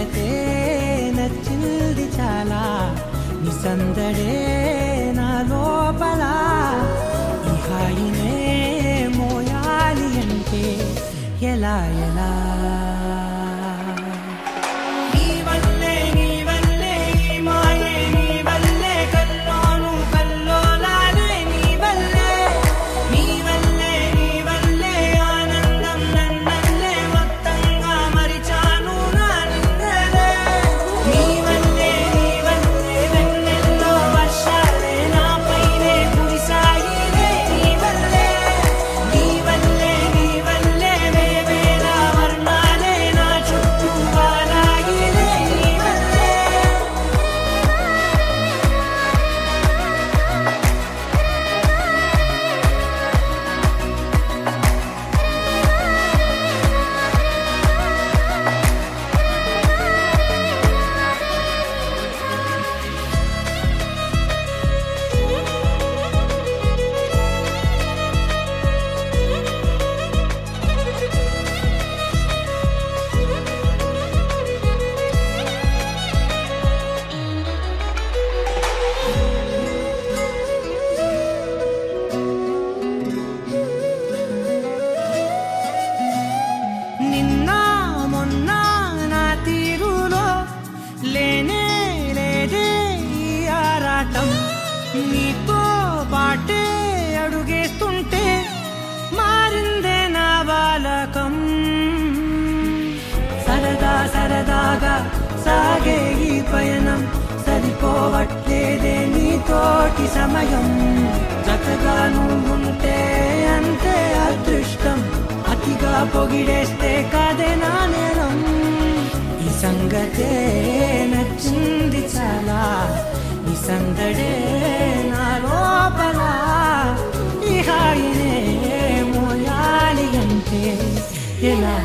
సంగతే నచ్చింది చాలా, నీ సందడే నా లోపల. ఈ హాయినే మోయాలి అంటే ఎలా ఎలా? నీతో పాటే అడుగేస్తుంటే మారిందే నా బాలకం. సరదా సరదాగా సాగే ఈ పయనం సరిపోవట్లేదే నీతోటి సమయం. జతగా నువ్వుంటే అంతే అదృష్టం, అతిగా పొగిడేస్తే కాదే నా నేరం. ఈ సంగతే నచ్చింది చాలా, ఈ సందడే నా లోపల. ఈ హాయినే మోయాలి అంటే ఎలా?